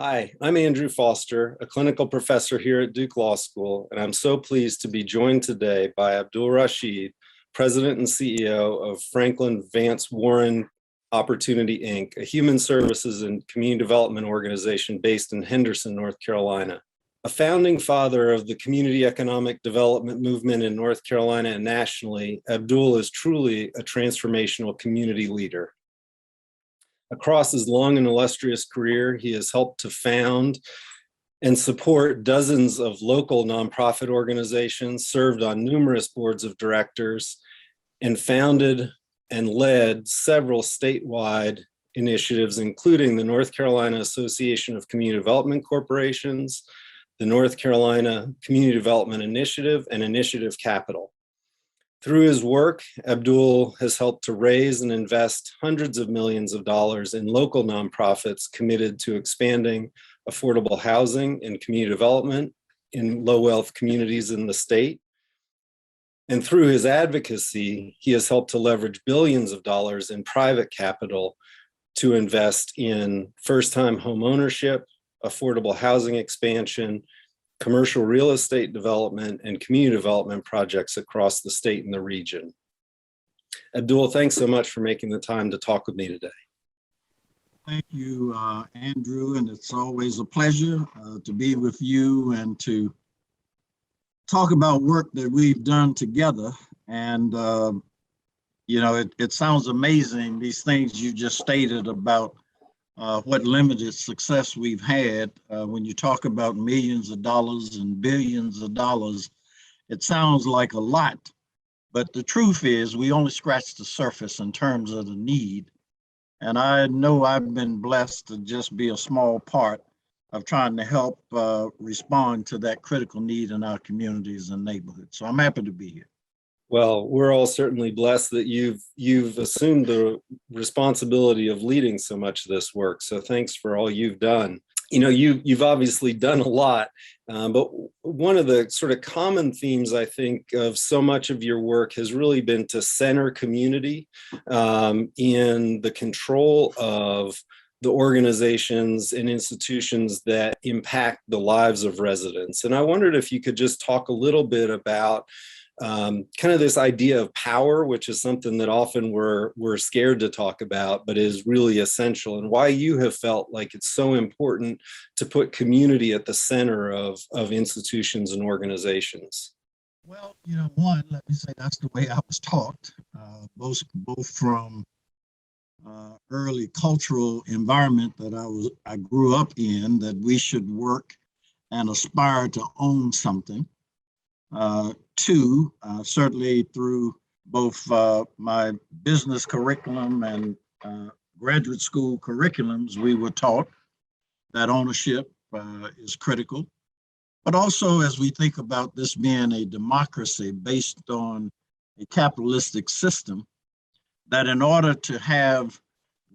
Hi, I'm Andrew Foster, a clinical professor here at Duke Law School, and I'm so pleased to be joined today by Abdul Rasheed, President and CEO of Franklin-Vance-Warren Opportunity, Inc., a human services and community development organization based in Henderson, North Carolina. A founding father of the community economic development movement in North Carolina and nationally, Abdul is truly a transformational community leader. Across his long and illustrious career, he has helped to found and support dozens of local nonprofit organizations, served on numerous boards of directors, and founded and led several statewide initiatives, including the North Carolina Association of Community Development Corporations, the North Carolina Community Development Initiative, and Initiative Capital. Through his work, Abdul has helped to raise and invest hundreds of millions of dollars in local nonprofits committed to expanding affordable housing and community development in low-wealth communities in the state. And through his advocacy, he has helped to leverage billions of dollars in private capital to invest in first-time home ownership, affordable housing expansion, commercial real estate development, and community development projects across the state and the region. Abdul, thanks so much for making the time to talk with me today. Thank you, Andrew, and it's always a pleasure to be with you and to talk about work that we've done together. And, it sounds amazing, these things you just stated about what limited success we've had. When you talk about millions of dollars and billions of dollars, it sounds like a lot, but the truth is we only scratched the surface in terms of the need. And I know I've been blessed to just be a small part of trying to help respond to that critical need in our communities and neighborhoods. So I'm happy to be here. Well, we're all certainly blessed that you've assumed the responsibility of leading so much of this work. So thanks for all you've done. You've obviously done a lot, but one of the sort of common themes, I think, of so much of your work has really been to center community in the control of the organizations and institutions that impact the lives of residents. And I wondered if you could just talk a little bit about kind of this idea of power, which is something that often we're scared to talk about, but is really essential, and why you have felt like it's so important to put community at the center of institutions and organizations. Well, one, let me say that's the way I was taught, both from early cultural environment that I grew up in, that we should work and aspire to own something. Two, certainly through both my business curriculum and graduate school curriculums, we were taught that ownership is critical. But also, as we think about this being a democracy based on a capitalistic system, that in order to have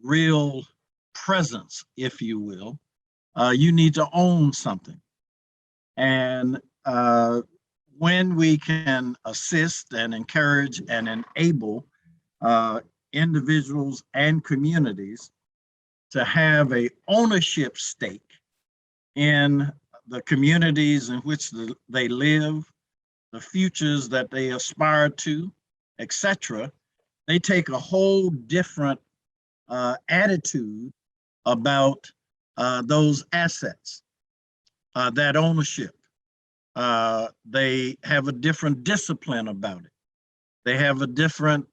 real presence, if you will, you need to own something. And when we can assist and encourage and enable individuals and communities to have an ownership stake in the communities in which they live, the futures that they aspire to, etc., they take a whole different attitude about those assets, that ownership. They have a different discipline about it. They have a different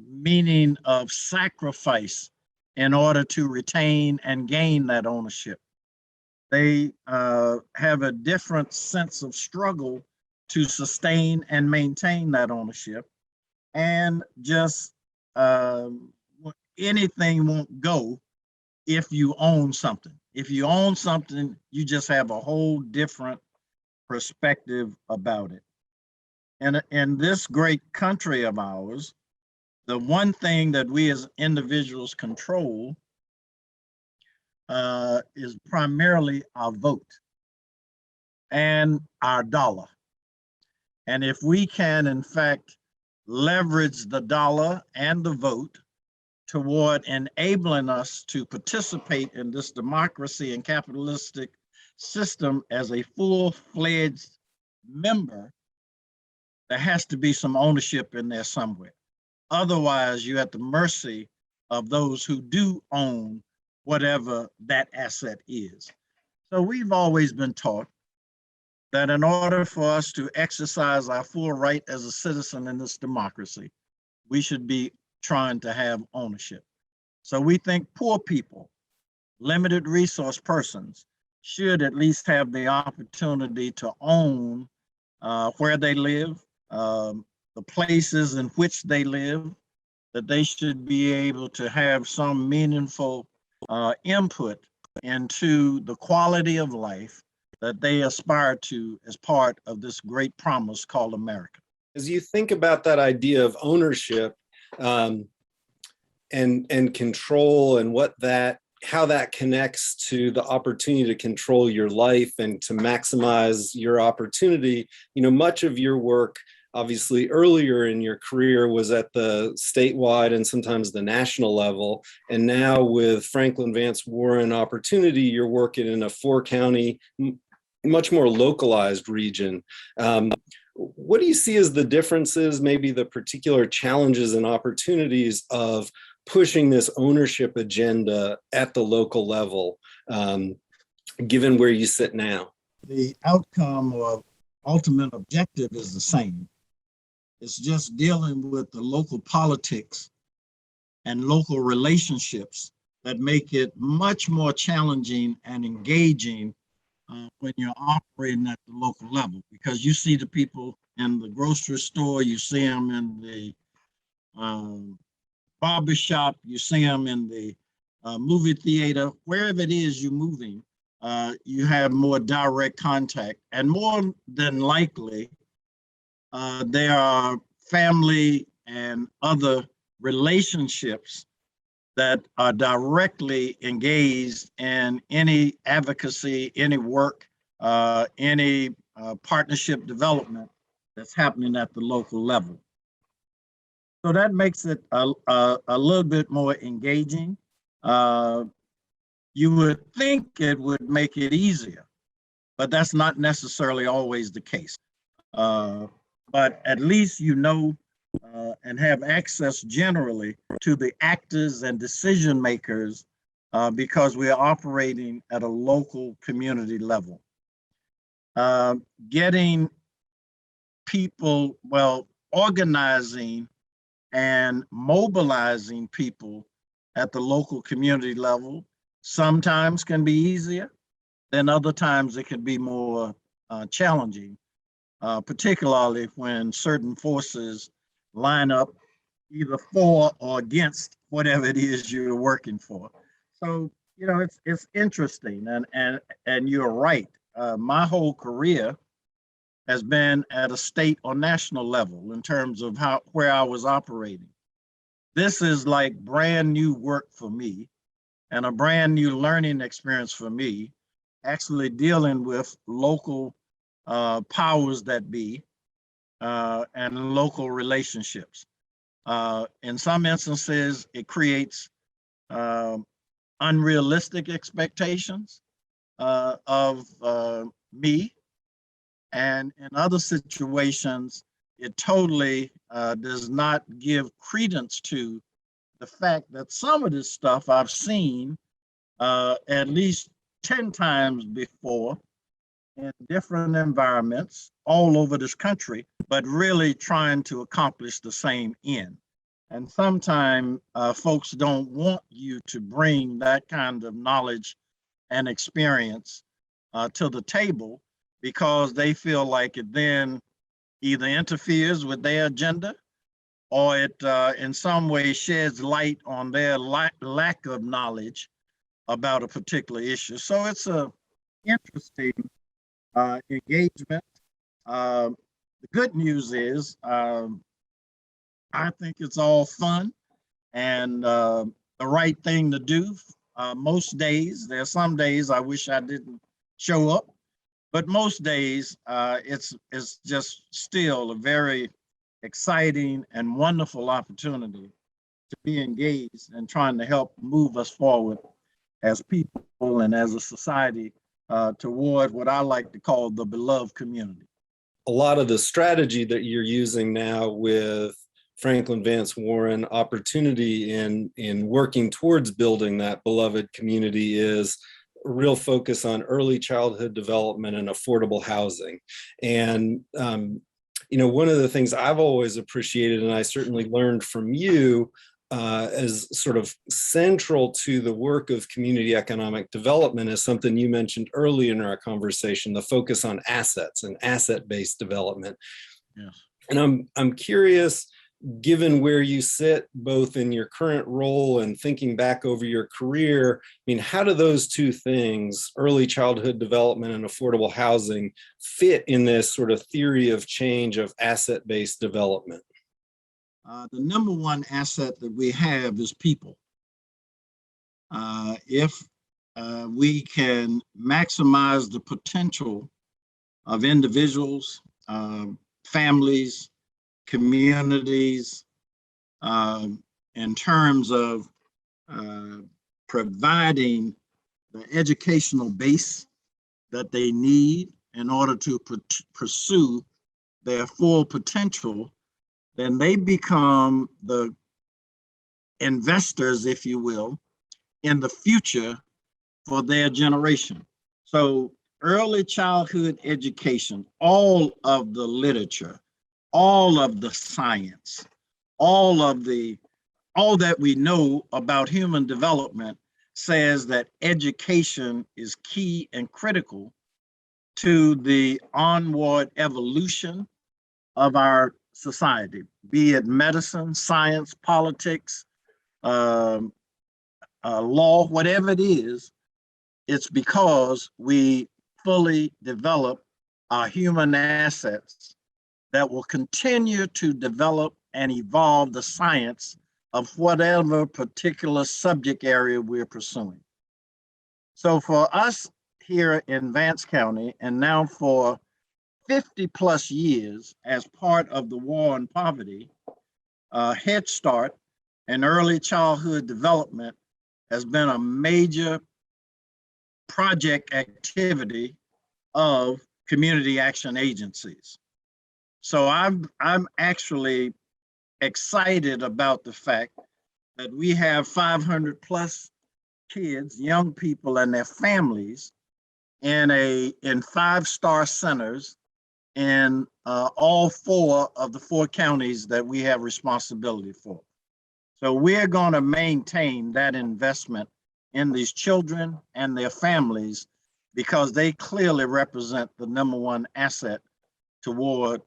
meaning of sacrifice in order to retain and gain that ownership. They have a different sense of struggle to sustain and maintain that ownership. And just anything won't go if you own something. If you own something, you just have a whole different perspective about it. And in this great country of ours, the one thing that we as individuals control is primarily our vote and our dollar. And if we can, in fact, leverage the dollar and the vote toward enabling us to participate in this democracy and capitalistic system as a full-fledged member, there has to be some ownership in there somewhere. Otherwise, you're at the mercy of those who do own whatever that asset is. So we've always been taught that in order for us to exercise our full right as a citizen in this democracy, we should be trying to have ownership. So we think poor people, limited resource persons, should at least have the opportunity to own where they live, the places in which they live, that they should be able to have some meaningful input into the quality of life that they aspire to as part of this great promise called America. As you think about that idea of ownership and control and how that connects to the opportunity to control your life and to maximize your opportunity, much of your work, obviously earlier in your career, was at the statewide and sometimes the national level. And now with Franklin-Vance-Warren opportunity, you're working in a 4-county, much more localized region. What do you see as the differences, maybe the particular challenges and opportunities of pushing this ownership agenda at the local level, given where you sit now? The outcome or ultimate objective is the same. It's just dealing with the local politics and local relationships that make it much more challenging and engaging when you're operating at the local level, because you see the people in the grocery store, you see them in the barber shop, you see them in the movie theater, wherever it is you're moving, you have more direct contact, and more than likely, there are family and other relationships that are directly engaged in any advocacy, any work, any partnership development that's happening at the local level. So that makes it a little bit more engaging. You would think it would make it easier, but that's not necessarily always the case. But at least and have access generally to the actors and decision makers because we are operating at a local community level. Getting people, organizing and mobilizing people at the local community level sometimes can be easier, then other times it can be more challenging, particularly when certain forces line up either for or against whatever it is you're working for. So, it's interesting, and you're right. My whole career has been at a state or national level in terms of where I was operating. This is like brand new work for me and a brand new learning experience for me, actually dealing with local powers that be and local relationships. In some instances, it creates unrealistic expectations of me. And in other situations, it totally does not give credence to the fact that some of this stuff I've seen at least 10 times before in different environments all over this country, but really trying to accomplish the same end. And sometimes folks don't want you to bring that kind of knowledge and experience to the table because they feel like it then either interferes with their agenda or it in some way sheds light on their lack of knowledge about a particular issue. So it's a interesting engagement. The good news is I think it's all fun and the right thing to do. Most days, there are some days I wish I didn't show up, but most days it's just still a very exciting and wonderful opportunity to be engaged and trying to help move us forward as people and as a society toward what I like to call the beloved community. A lot of the strategy that you're using now with Franklin-Vance-Warren opportunity in working towards building that beloved community is a real focus on early childhood development and affordable housing. And one of the things I've always appreciated, and I certainly learned from you, as sort of central to the work of community economic development, is something you mentioned early in our conversation: the focus on assets and asset-based development. Yes. And I'm curious, given where you sit, both in your current role and thinking back over your career, I mean, how do those two things, early childhood development and affordable housing, fit in this sort of theory of change of asset-based development? The number one asset that we have is people. If we can maximize the potential of individuals, families, communities, in terms of providing the educational base that they need in order to pursue their full potential, then they become the investors, if you will, in the future for their generation. So early childhood education, all of the literature, all of the science, all that we know about human development says that education is key and critical to the onward evolution of our society, be it medicine, science, politics, law, whatever it is. It's because we fully develop our human assets that will continue to develop and evolve the science of whatever particular subject area we're pursuing. So for us here in Vance County, and now for 50 plus years as part of the war on poverty, Head Start and early childhood development has been a major project activity of community action agencies. So I'm actually excited about the fact that we have 500 plus kids, young people and their families in 5-star centers in all 4 of the 4 counties that we have responsibility for. So we're going to maintain that investment in these children and their families because they clearly represent the number one asset toward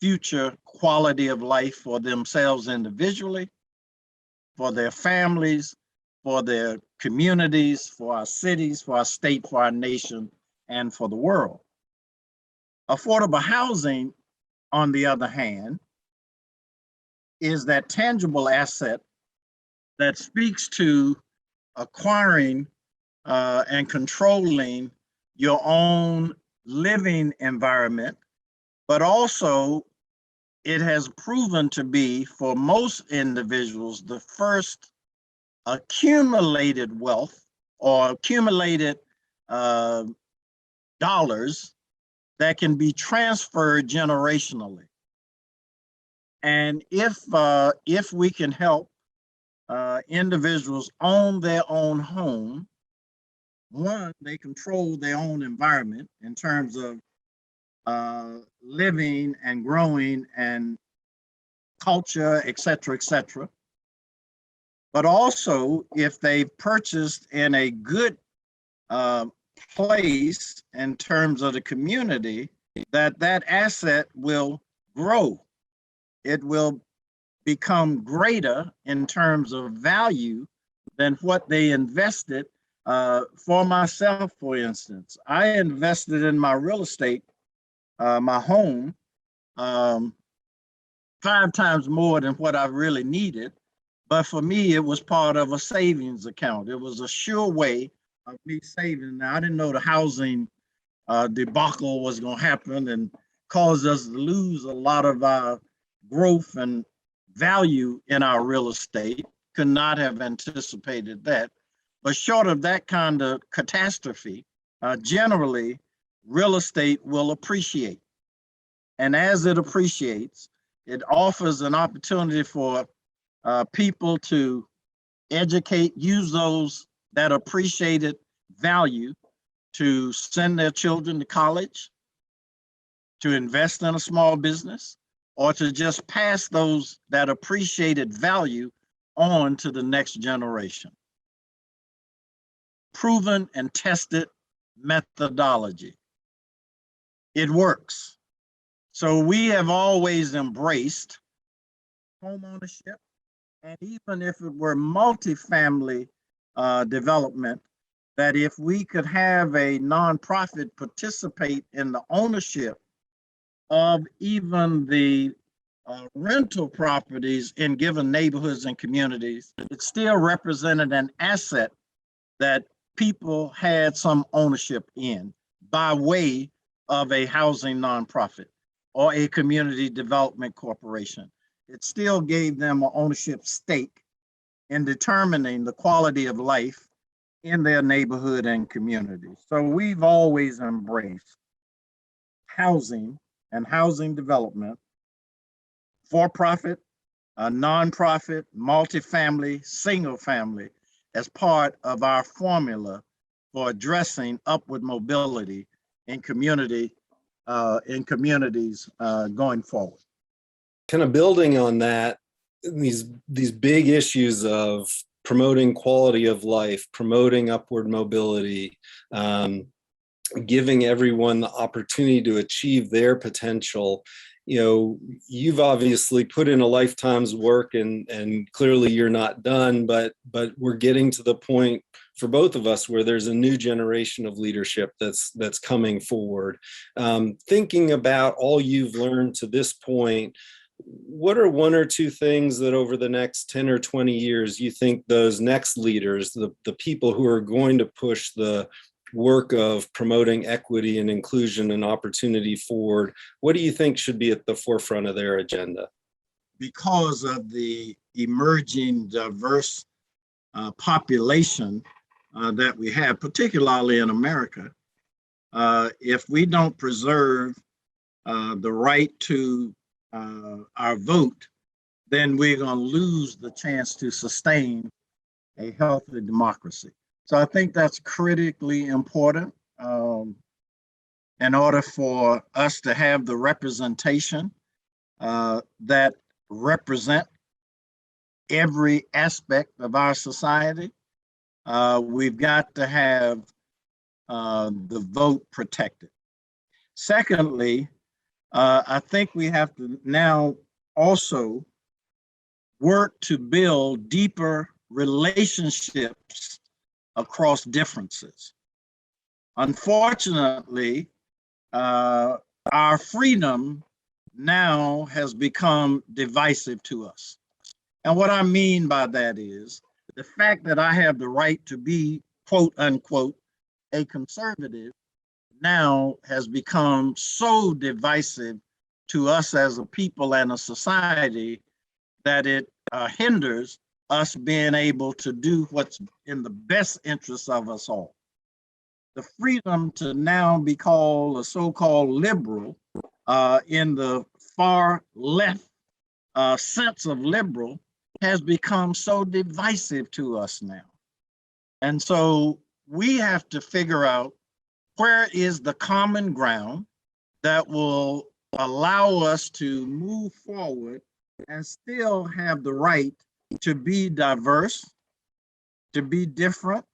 future quality of life for themselves individually, for their families, for their communities, for our cities, for our state, for our nation, and for the world. Affordable housing, on the other hand, is that tangible asset that speaks to acquiring and controlling your own living environment, but also it has proven to be, for most individuals, the first accumulated wealth or accumulated dollars that can be transferred generationally. And if we can help individuals own their own home, one, they control their own environment in terms of living and growing and culture, et cetera, but also if they've purchased in a good place in terms of the community, that asset will grow. It will become greater in terms of value than what they invested. For myself, for instance, I invested in my real estate, my home, 5 times more than what I really needed. But for me, it was part of a savings account. It was a sure way of me saving. Now, I didn't know the housing debacle was going to happen and cause us to lose a lot of our growth and value in our real estate. could not have anticipated that. But short of that kind of catastrophe, generally, real estate will appreciate. And as it appreciates, it offers an opportunity for people to educate, use those that appreciated value to send their children to college, to invest in a small business, or to just pass those that appreciated value on to the next generation. Proven and tested methodology. It works. So we have always embraced home ownership, and even if it were multifamily development, that if we could have a nonprofit participate in the ownership of even the rental properties in given neighborhoods and communities, it still represented an asset that people had some ownership in by way of a housing nonprofit or a community development corporation. It still gave them an ownership stake in determining the quality of life in their neighborhood and community. So we've always embraced housing and housing development, for-profit, nonprofit, multifamily, single family, as part of our formula for addressing upward mobility in communities going forward. Kind of building on that, these big issues of promoting quality of life, promoting upward mobility, giving everyone the opportunity to achieve their potential. You've obviously put in a lifetime's work, and clearly you're not done, but we're getting to the point for both of us where there's a new generation of leadership that's coming forward. Thinking about all you've learned to this point, what are one or two things that over the next 10 or 20 years you think those next leaders, the people who are going to push the work of promoting equity and inclusion and opportunity forward, what do you think should be at the forefront of their agenda? Because of the emerging diverse population that we have, particularly in America, if we don't preserve the right to our vote, then we're going to lose the chance to sustain a healthy democracy. So I think that's critically important in order for us to have the representation that represent every aspect of our society. We've got to have the vote protected. Secondly, I think we have to now also work to build deeper relationships across differences. Unfortunately, our freedom now has become divisive to us. And what I mean by that is the fact that I have the right to be, quote unquote, a conservative now has become so divisive to us as a people and a society that it hinders us being able to do what's in the best interest of us all. The freedom to now be called a so-called liberal in the far left sense of liberal has become so divisive to us now. And so we have to figure out where is the common ground that will allow us to move forward and still have the right to be diverse, to be different,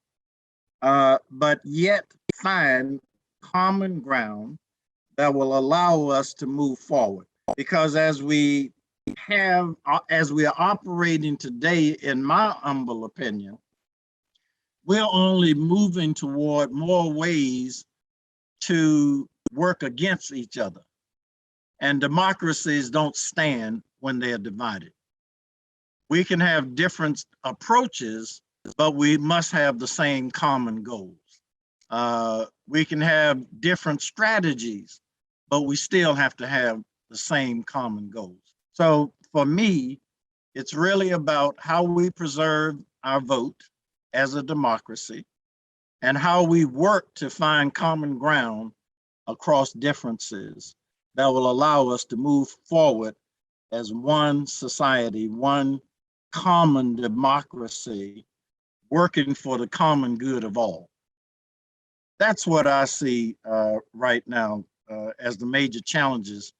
but yet find common ground that will allow us to move forward. Because as we are operating today, in my humble opinion, we're only moving toward more ways to work against each other. And democracies don't stand when they're divided. We can have different approaches, but we must have the same common goals. We can have different strategies, but we still have to have the same common goals. So for me, It's really about how we preserve our vote as a democracy and how we work to find common ground across differences that will allow us to move forward as one society, one common democracy, working for the common good of all. That's what I see right now as the major challenges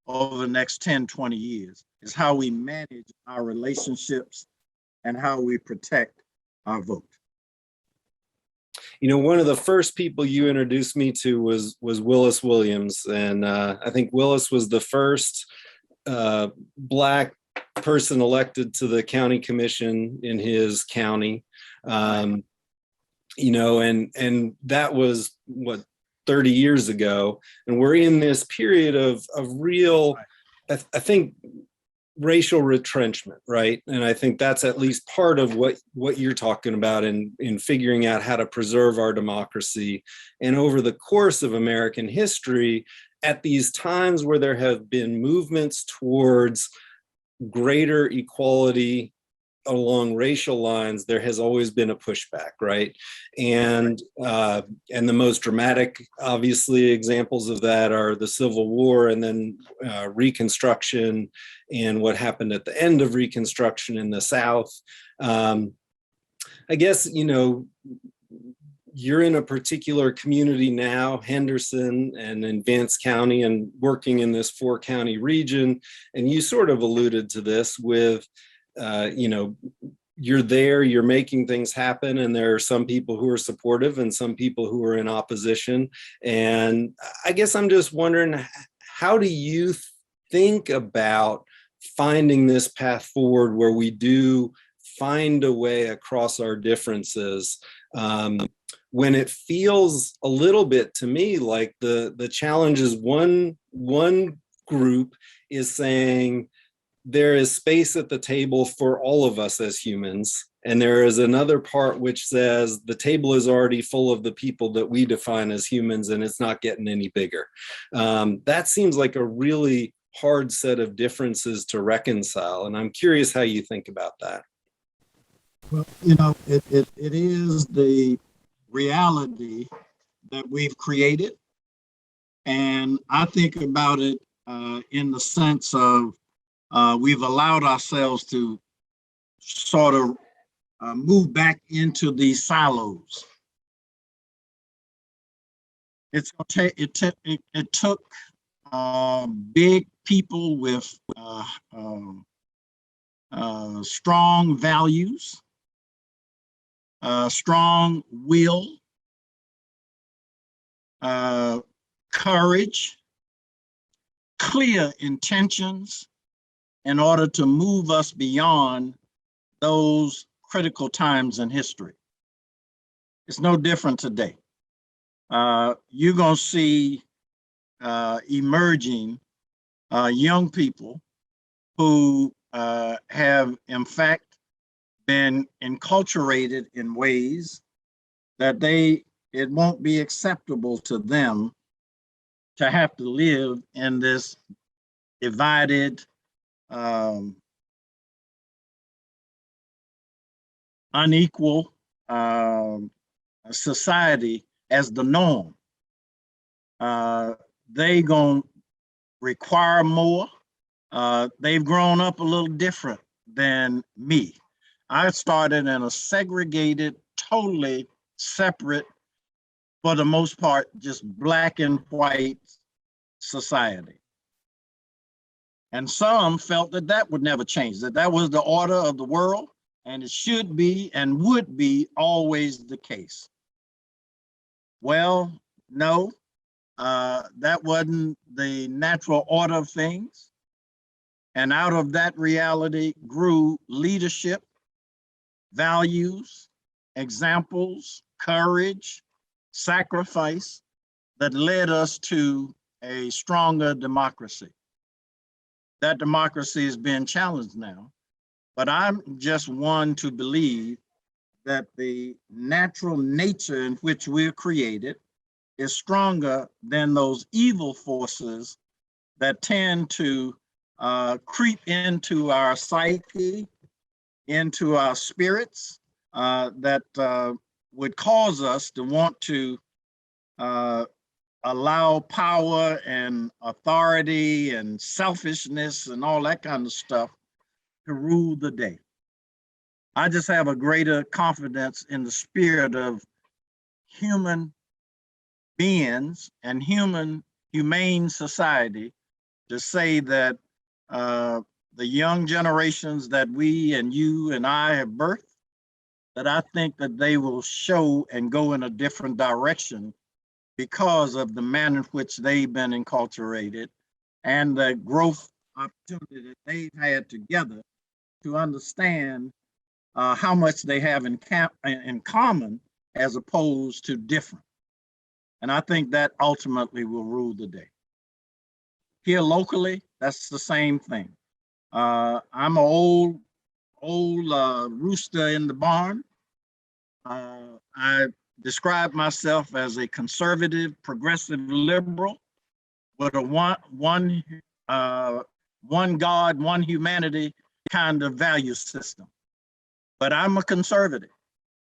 over the next 10, 20 years, is how we manage our relationships and how we protect our vote. You know, one of the first people you introduced me to was Willis Williams. And I think Willis was the first Black person elected to the county commission in his county. You know, and that was what, 30 years ago. And we're in this period of real, I think, racial retrenchment, right? And I think that's at least part of what you're talking about in figuring out how to preserve our democracy. And over the course of American history, at these times where there have been movements towards greater equality along racial lines, there has always been a pushback, right? And the most dramatic, obviously, examples of that are the Civil War, and then Reconstruction, and what happened at the end of Reconstruction in the South. I guess, you know, you're in a particular community now, Henderson and in Vance County, and working in this 4-county region, and you sort of alluded to this with, you know, you're there, you're making things happen, and there are some people who are supportive and some people who are in opposition. And I guess I'm just wondering, how do you think about finding this path forward where we do find a way across our differences, when it feels a little bit to me like the challenge is one group is saying, there is space at the table for all of us as humans. And there is another part which says the table is already full of the people that we define as humans, and it's not getting any bigger. That seems like a really hard set of differences to reconcile. And I'm curious how you think about that. Well, you know, it is the reality that we've created. And I think about it in the sense of we've allowed ourselves to sort of move back into these silos. It's gonna take it took big people with strong values, strong will, courage, clear intentions, in order to move us beyond those critical times in history. It's no different today. You're going to see emerging young people who have, in fact, been enculturated in ways that it won't be acceptable to them to have to live in this divided, unequal society as the norm. They gonna require more. They've grown up a little different than me. I started in a segregated, totally separate, for the most part, just black and white society. And some felt that that would never change, that that was the order of the world, and it should be and would be always the case. Well, no, that wasn't the natural order of things. And out of that reality grew leadership, values, examples, courage, sacrifice that led us to a stronger democracy. That democracy is being challenged now, but I'm just one to believe that the natural nature in which we're created is stronger than those evil forces that tend to creep into our psyche, into our spirits, that would cause us to want to allow power and authority and selfishness and all that kind of stuff to rule the day. I just have a greater confidence in the spirit of human beings and humane society to say that the young generations that we and you and I have birthed, that I think that they will show and go in a different direction because of the manner in which they've been enculturated and the growth opportunity that they've had together to understand how much they have in common as opposed to different. And I think that ultimately will rule the day. Here locally, that's the same thing. I'm an old rooster in the barn. I describe myself as a conservative, progressive liberal with a one God, one humanity kind of value system. But I'm a conservative,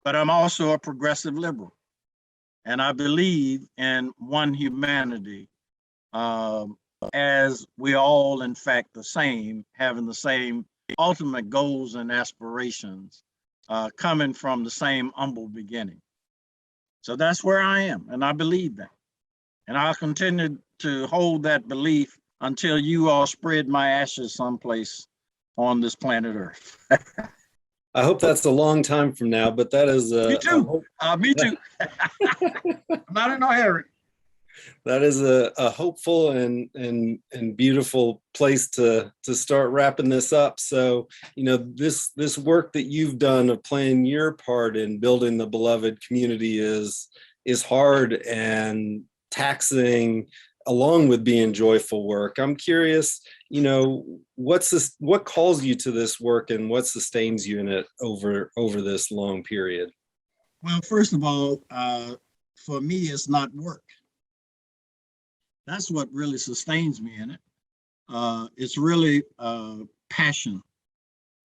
but I'm also a progressive liberal. And I believe in one humanity, as we all, in fact, the same, having the same ultimate goals and aspirations, coming from the same humble beginning. So that's where I am, and I believe that. And I'll continue to hold that belief until you all spread my ashes someplace on this planet Earth. I hope that's a long time from now, but that is me too. Me too. I'm not in no hurry. That is a hopeful and beautiful place to start wrapping this up. So, this work that you've done of playing your part in building the beloved community is hard and taxing, along with being joyful work. I'm curious, what calls you to this work and what sustains you in it over this long period? Well, first of all, for me, it's not work. That's what really sustains me in it. It's really passion.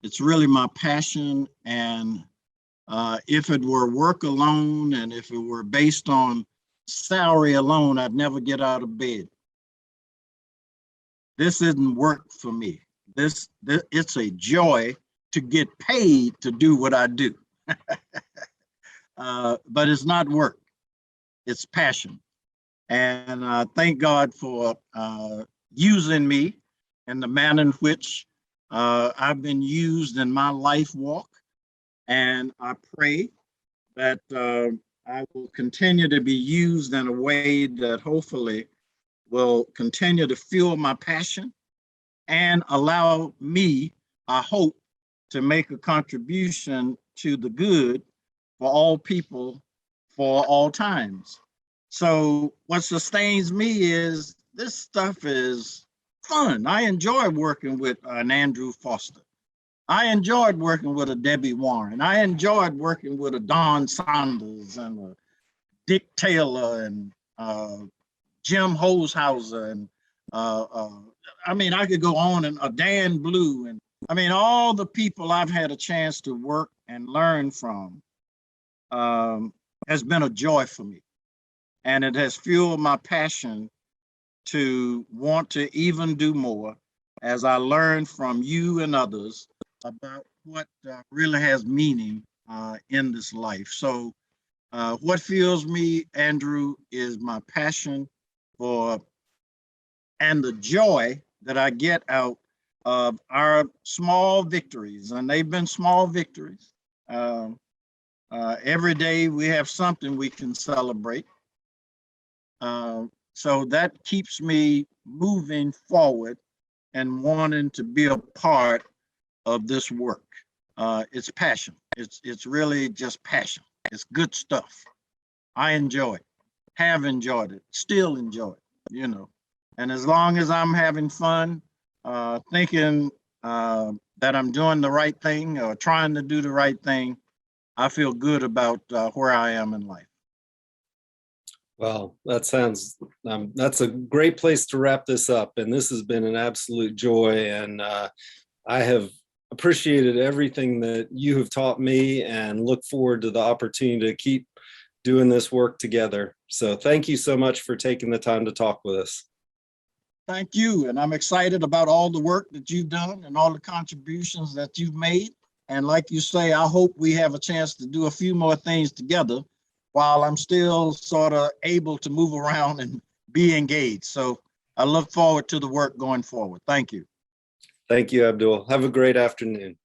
It's really my passion. And if it were work alone and if it were based on salary alone, I'd never get out of bed. This isn't work for me. It's a joy to get paid to do what I do. But it's not work. It's passion. And thank God for using me in the manner in which I've been used in my life walk. And I pray that I will continue to be used in a way that hopefully will continue to fuel my passion and allow me, I hope, to make a contribution to the good for all people for all times. So what sustains me is this stuff is fun. I enjoy working with an Andrew Foster. I enjoyed working with a Debbie Warren. I enjoyed working with a Don Saunders and a Dick Taylor and Jim Holshouser. And I could go on, and Dan Blue. And all the people I've had a chance to work and learn from has been a joy for me. And it has fueled my passion to want to even do more as I learn from you and others about what really has meaning in this life. So what fuels me, Andrew, is my passion for and the joy that I get out of our small victories. And they've been small victories. Every day we have something we can celebrate. So that keeps me moving forward and wanting to be a part of this work. It's passion. It's really just passion. It's good stuff. I enjoy it, have enjoyed it, still enjoy it, And as long as I'm having fun, thinking that I'm doing the right thing or trying to do the right thing, I feel good about where I am in life. Well, that's a great place to wrap this up. And this has been an absolute joy. And I have appreciated everything that you have taught me and look forward to the opportunity to keep doing this work together. So thank you so much for taking the time to talk with us. Thank you. And I'm excited about all the work that you've done and all the contributions that you've made. And like you say, I hope we have a chance to do a few more things together while I'm still sort of able to move around and be engaged. So I look forward to the work going forward. Thank you. Thank you, Abdul. Have a great afternoon.